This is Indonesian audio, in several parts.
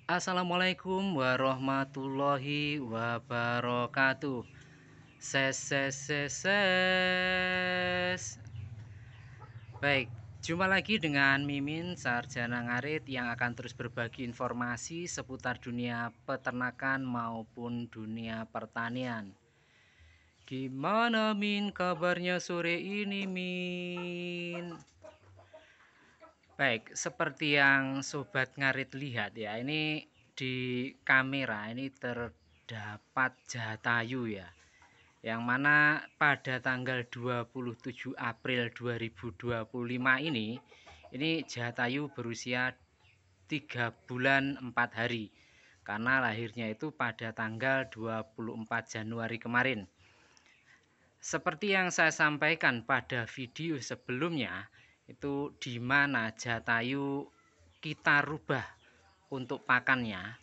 Assalamualaikum warahmatullahi wabarakatuh. Ses ses ses ses. Baik, jumpa lagi dengan Mimin Sarjana Ngarit yang akan terus berbagi informasi seputar dunia peternakan maupun dunia pertanian. Gimana Min kabarnya sore ini Min? Baik, seperti yang Sobat Ngarit lihat ya, ini di kamera ini terdapat Jatayu ya. Yang mana pada tanggal 27 April 2025 ini Jatayu berusia 3 bulan 4 hari. Karena lahirnya itu pada tanggal 24 Januari kemarin. Seperti yang saya sampaikan pada video sebelumnya, itu di mana Jatayu kita rubah untuk pakannya.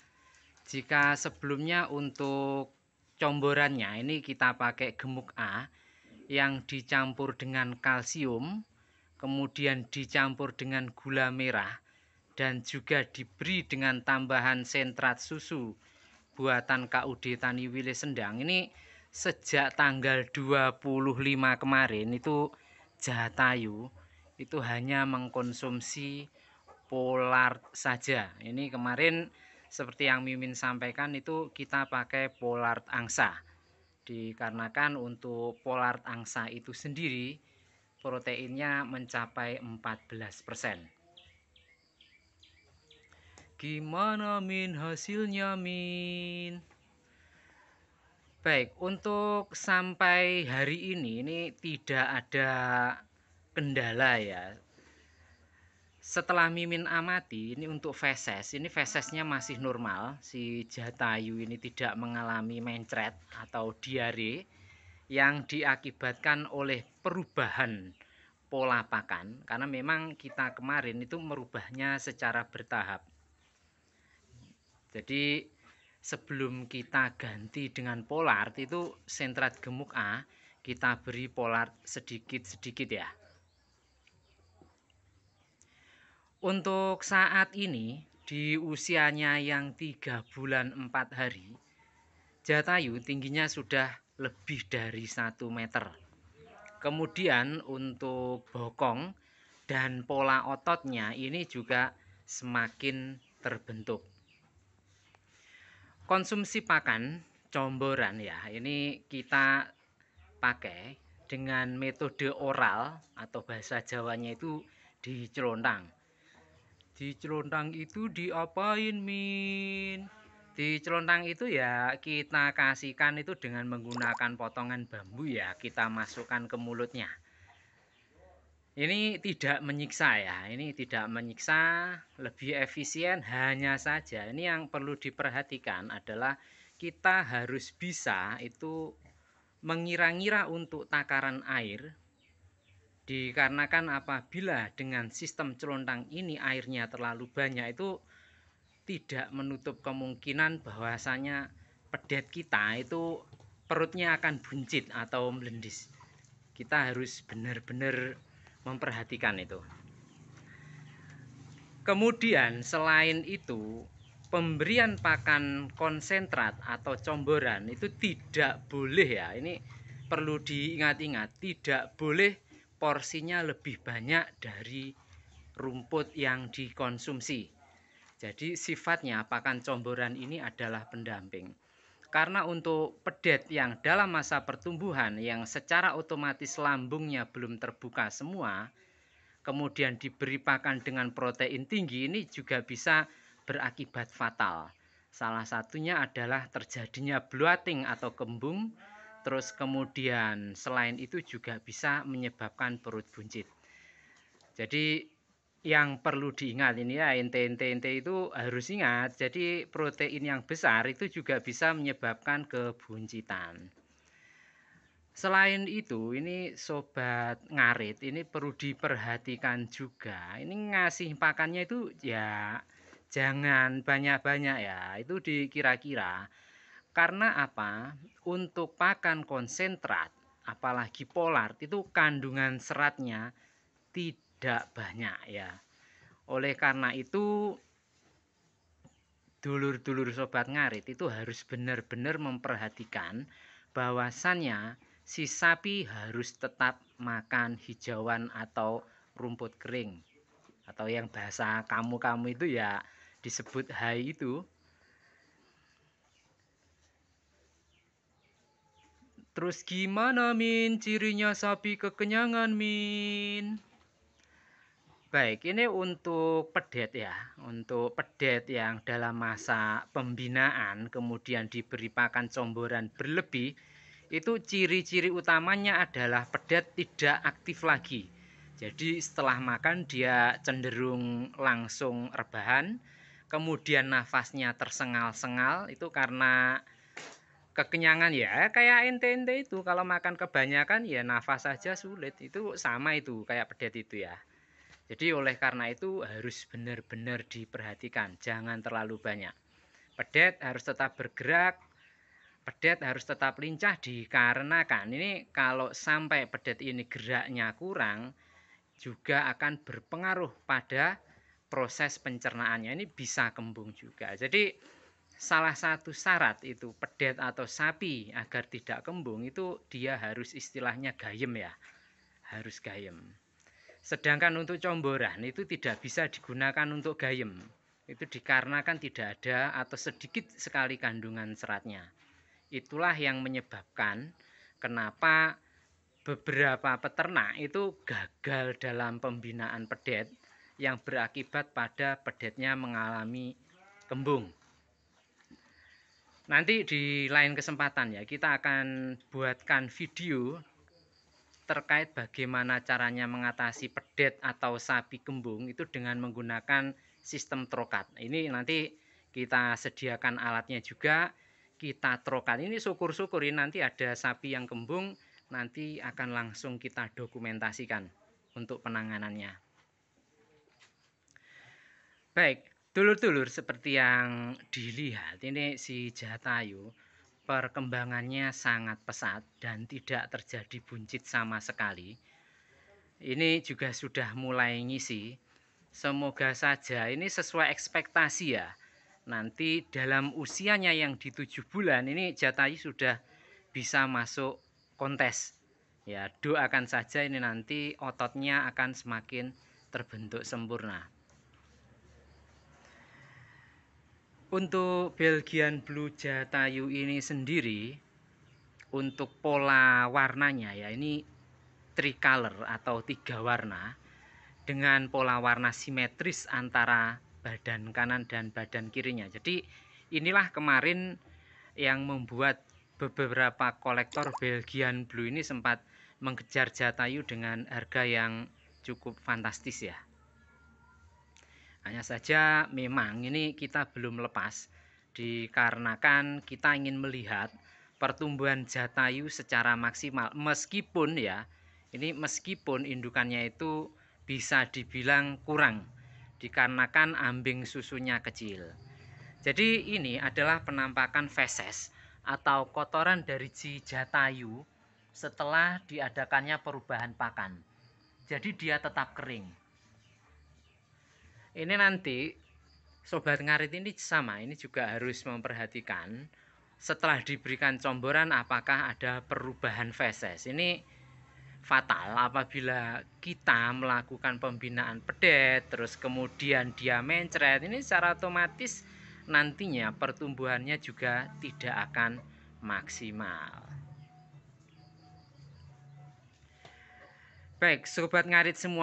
Jika sebelumnya untuk comborannya ini kita pakai gemuk A yang dicampur dengan kalsium, kemudian dicampur dengan gula merah, dan juga diberi dengan tambahan sentrat susu buatan KUD Tani Wile Sendang. Ini sejak tanggal 25 kemarin itu Jatayu itu hanya mengkonsumsi Pollard saja. Ini kemarin seperti yang Mimin sampaikan itu kita pakai Pollard angsa. Dikarenakan untuk Pollard angsa itu sendiri proteinnya mencapai 14%. Gimana Min hasilnya Min? Baik, untuk sampai hari ini tidak ada kendala ya. Setelah Mimin amati, ini untuk feses, ini fesesnya masih normal. Si Jatayu ini tidak mengalami mencret atau diare yang diakibatkan oleh perubahan pola pakan. Karena memang kita kemarin itu merubahnya secara bertahap. Jadi sebelum kita ganti dengan Pollard itu sentrat gemuk A kita beri Pollard sedikit-sedikit ya. Untuk saat ini di usianya yang 3 bulan 4 hari, Jatayu tingginya sudah lebih dari 1 meter. Kemudian untuk bokong dan pola ototnya ini juga semakin terbentuk. Konsumsi pakan comboran ya, ini kita pakai dengan metode oral atau bahasa Jawanya itu dicelontang. Dicelontang itu diapain Min? Dicelontang itu ya kita kasihkan itu dengan menggunakan potongan bambu ya, kita masukkan ke mulutnya. Ini tidak menyiksa ya, ini tidak menyiksa, lebih efisien. Hanya saja ini yang perlu diperhatikan adalah kita harus bisa itu mengira-ngira untuk takaran air. Dikarenakan apabila dengan sistem celontang ini airnya terlalu banyak itu tidak menutup kemungkinan bahwasanya pedet kita itu perutnya akan buncit atau melendis. Kita harus benar-benar memperhatikan itu. Kemudian selain itu pemberian pakan konsentrat atau comboran itu tidak boleh ya, ini perlu diingat-ingat, tidak boleh porsinya lebih banyak dari rumput yang dikonsumsi. Jadi sifatnya pakan comboran ini adalah pendamping. Karena untuk pedet yang dalam masa pertumbuhan yang secara otomatis lambungnya belum terbuka semua, kemudian diberi pakan dengan protein tinggi, ini juga bisa berakibat fatal. Salah satunya adalah terjadinya bloating atau kembung, terus kemudian selain itu juga bisa menyebabkan perut buncit. Jadi yang perlu diingat ini ya, ente itu harus ingat, jadi protein yang besar itu juga bisa menyebabkan kebuncitan. Selain itu, ini Sobat Ngarit, ini perlu diperhatikan juga. Ini ngasih pakannya itu ya jangan banyak-banyak ya, itu dikira-kira. Karena apa? Untuk pakan konsentrat, apalagi Pollard, itu kandungan seratnya tidak banyak ya. Oleh karena itu dulur-dulur sobat ngarit itu harus benar-benar memperhatikan bahwasannya si sapi harus tetap makan hijauan atau rumput kering, atau yang bahasa kamu-kamu itu ya disebut hay itu. Terus gimana Min cirinya sapi kekenyangan Min? Baik, ini untuk pedet ya. Untuk pedet yang dalam masa pembinaan kemudian diberi pakan comboran berlebih, itu ciri-ciri utamanya adalah pedet tidak aktif lagi. Jadi setelah makan dia cenderung langsung rebahan, kemudian nafasnya tersengal-sengal, itu karena kekenyangan ya. Kayak ente-ente itu kalau makan kebanyakan ya nafas saja sulit, itu sama itu kayak pedet itu ya. Jadi oleh karena itu harus benar-benar diperhatikan, jangan terlalu banyak. Pedet harus tetap bergerak, pedet harus tetap lincah, dikarenakan ini kalau sampai pedet ini geraknya kurang juga akan berpengaruh pada proses pencernaannya, ini bisa kembung juga. Jadi salah satu syarat itu pedet atau sapi agar tidak kembung itu dia harus istilahnya gayem ya, harus gayem. Sedangkan untuk comboran itu tidak bisa digunakan untuk gayem. Itu dikarenakan tidak ada atau sedikit sekali kandungan seratnya. Itulah yang menyebabkan kenapa beberapa peternak itu gagal dalam pembinaan pedet yang berakibat pada pedetnya mengalami kembung. Nanti di lain kesempatan ya kita akan buatkan video terkait bagaimana caranya mengatasi pedet atau sapi kembung itu dengan menggunakan sistem trokat. Ini nanti kita sediakan alatnya juga, kita trokat. Ini syukur-syukuri nanti ada sapi yang kembung, nanti akan langsung kita dokumentasikan untuk penanganannya. Baik, dulur-dulur, seperti yang dilihat ini si Jatayu perkembangannya sangat pesat dan tidak terjadi buncit sama sekali. Ini juga sudah mulai ngisi. Semoga saja ini sesuai ekspektasi ya. Nanti dalam usianya yang di 7 bulan ini Jatayu sudah bisa masuk kontes. Ya, doakan saja ini nanti ototnya akan semakin terbentuk sempurna. Untuk Belgian Blue Jatayu ini sendiri, untuk pola warnanya ya ini tricolor atau 3 warna dengan pola warna simetris antara badan kanan dan badan kirinya. Jadi inilah kemarin yang membuat beberapa kolektor Belgian Blue ini sempat mengejar Jatayu dengan harga yang cukup fantastis ya. Hanya saja memang ini kita belum lepas dikarenakan kita ingin melihat pertumbuhan Jatayu secara maksimal, meskipun ya ini meskipun indukannya itu bisa dibilang kurang dikarenakan ambing susunya kecil. Jadi ini adalah penampakan feses atau kotoran dari si Jatayu setelah diadakannya perubahan pakan. Jadi dia tetap kering. Ini nanti sobat ngarit ini sama, ini juga harus memperhatikan setelah diberikan comboran apakah ada perubahan feses. Ini fatal apabila kita melakukan pembinaan pedet terus kemudian dia mencret, ini secara otomatis nantinya pertumbuhannya juga tidak akan maksimal. Baik sobat ngarit semua,